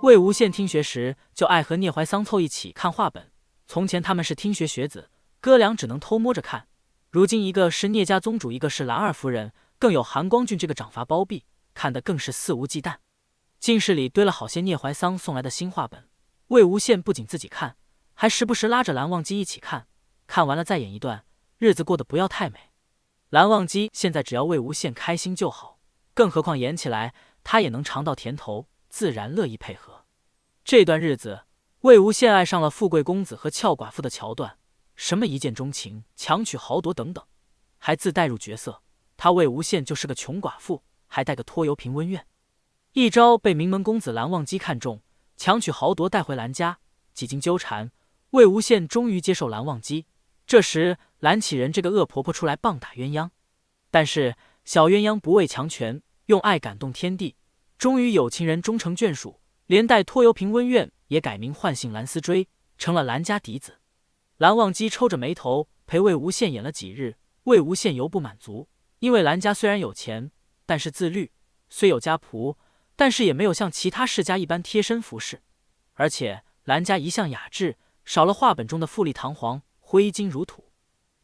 魏无羡听学时就爱和聂怀桑凑一起看话本，从前他们是听学学子，哥俩只能偷摸着看，如今一个是聂家宗主，一个是兰二夫人，更有韩光俊这个长发包庇，看得更是肆无忌惮。进室里堆了好些聂怀桑送来的新话本，魏无羡不仅自己看，还时不时拉着蓝忘机一起看，看完了再演一段，日子过得不要太美。蓝忘机现在只要魏无羡开心就好，更何况演起来他也能尝到甜头，自然乐意配合。这段日子，魏无羡爱上了富贵公子和俏寡妇的桥段，什么一见钟情、强取豪夺等等，还自带入角色。他魏无羡就是个穷寡妇，还带个拖油瓶温院，一朝被名门公子蓝忘机看中，强取豪夺带回蓝家。几经纠缠，魏无羡终于接受蓝忘机。这时蓝启仁这个恶婆婆出来棒打鸳鸯，但是小鸳鸯不畏强权，用爱感动天地，终于有情人终成眷属，连带拖油瓶温院也改名换姓蓝思追，成了蓝家嫡子。蓝忘机抽着眉头陪魏无羡演了几日，魏无羡犹不满足，因为蓝家虽然有钱，但是自律，虽有家仆，但是也没有像其他世家一般贴身服侍，而且蓝家一向雅致，少了话本中的富丽堂皇、挥金如土。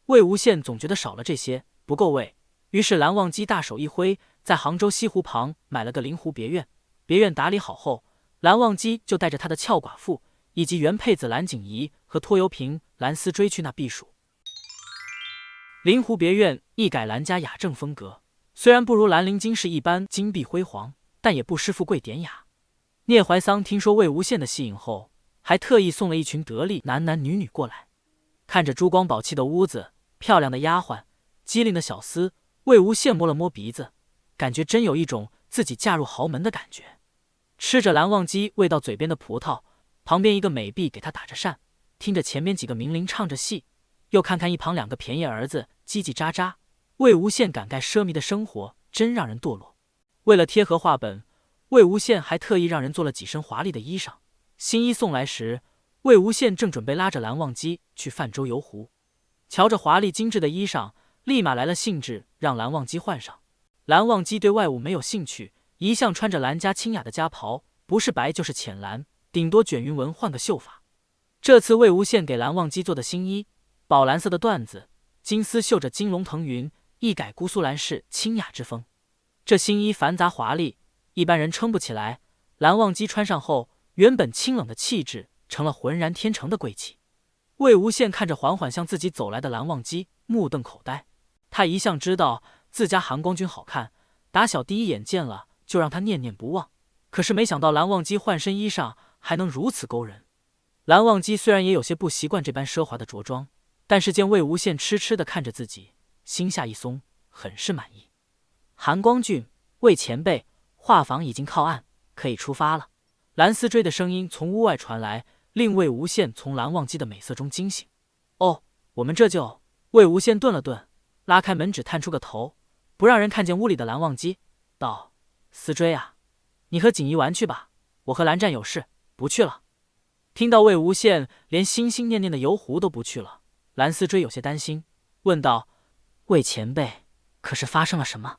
魏无羡总觉得少了这些，不够味，于是蓝忘机大手一挥，在杭州西湖旁买了个灵湖别院。别院打理好后，蓝忘机就带着他的俏寡妇以及原配子蓝景仪和拖油瓶蓝思追去那避暑。灵湖别院一改蓝家雅正风格，虽然不如兰陵金饰一般金碧辉煌，但也不失富贵典雅。聂怀桑听说魏无羡的戏瘾后，还特意送了一群得力男男女女过来。看着珠光宝气的屋子、漂亮的丫鬟、机灵的小厮，魏无羡摸了摸鼻子，感觉真有一种自己嫁入豪门的感觉。吃着蓝忘机喂到嘴边的葡萄，旁边一个美婢给他打着扇，听着前面几个名伶唱着戏，又看看一旁两个便宜儿子叽叽喳喳，魏无羡感慨奢靡的生活真让人堕落。为了贴合话本，魏无羡还特意让人做了几身华丽的衣裳。新衣送来时，魏无羡正准备拉着蓝忘机去泛舟游湖，瞧着华丽精致的衣裳，立马来了兴致，让蓝忘机换上。蓝忘机对外务没有兴趣，一向穿着蓝家清雅的家袍，不是白就是浅蓝，顶多卷云纹换个绣法。这次魏无羡给蓝忘机做的新衣，宝蓝色的缎子，金丝绣着金龙腾云，一改姑苏蓝式清雅之风。这新衣繁杂华丽，一般人撑不起来，蓝忘机穿上后，原本清冷的气质成了浑然天成的贵气。魏无羡看着缓缓向自己走来的蓝忘机，目瞪口呆。他一向知道自家韩光君好看，打小第一眼见了就让他念念不忘，可是没想到蓝忘机换身衣裳还能如此勾人。蓝忘机虽然也有些不习惯这般奢华的着装，但是见魏无羡痴痴地看着自己，心下一松，很是满意。韩光俊，魏前辈，画舫已经靠岸，可以出发了。蓝思追的声音从屋外传来，令魏无羡从蓝忘机的美色中惊醒。哦，我们这就……魏无羡顿了顿，拉开门只探出个头，不让人看见屋里的蓝忘机，道：“思追啊，你和锦衣玩去吧，我和蓝湛有事，不去了。”听到魏无羡连心心念念的游湖都不去了，蓝思追有些担心，问道：“魏前辈，可是发生了什么？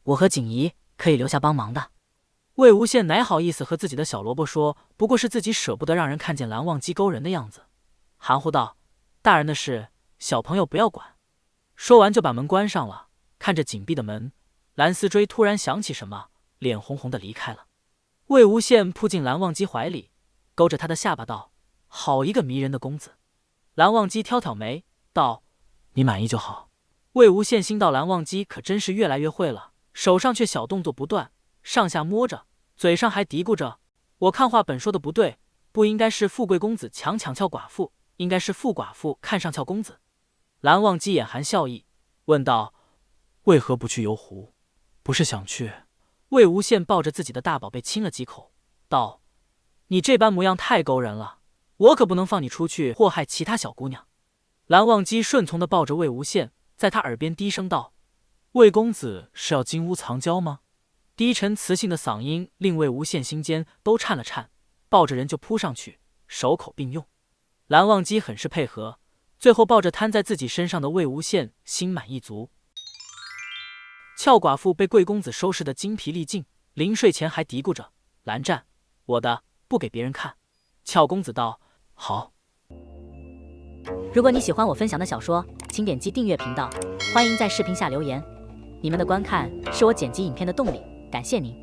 我和锦衣可以留下帮忙的。”魏无羡哪好意思和自己的小萝卜说，不过是自己舍不得让人看见蓝忘机勾人的样子，含糊道：“大人的事，小朋友不要管。”说完就把门关上了。看着紧闭的门，蓝思追突然想起什么，脸红红的离开了。魏无羡扑进蓝忘机怀里，勾着他的下巴道：“好一个迷人的公子。”蓝忘机挑挑眉道：“你满意就好。”魏无羡心道蓝忘机可真是越来越会了，手上却小动作不断，上下摸着，嘴上还嘀咕着：“我看话本说的不对，不应该是富贵公子强抢俏寡妇，应该是富寡妇看上俏公子。”蓝忘机眼含笑意，问道：“为何不去游湖？不是想去？”魏无羡抱着自己的大宝贝亲了几口，道：“你这般模样太勾人了，我可不能放你出去祸害其他小姑娘。”蓝忘机顺从地抱着魏无羡，在他耳边低声道：“魏公子是要金屋藏娇吗？”低沉磁性的嗓音令魏无羡心间都颤了颤，抱着人就扑上去，手口并用。蓝忘机很是配合，最后抱着瘫在自己身上的魏无羡，心满意足。俏寡妇被贵公子收拾得精疲力尽，临睡前还嘀咕着：“蓝湛，我的不给别人看。俏公子道：好。如果你喜欢我分享的小说，请点击订阅频道，欢迎在视频下留言。你们的观看是我剪辑影片的动力，感谢您。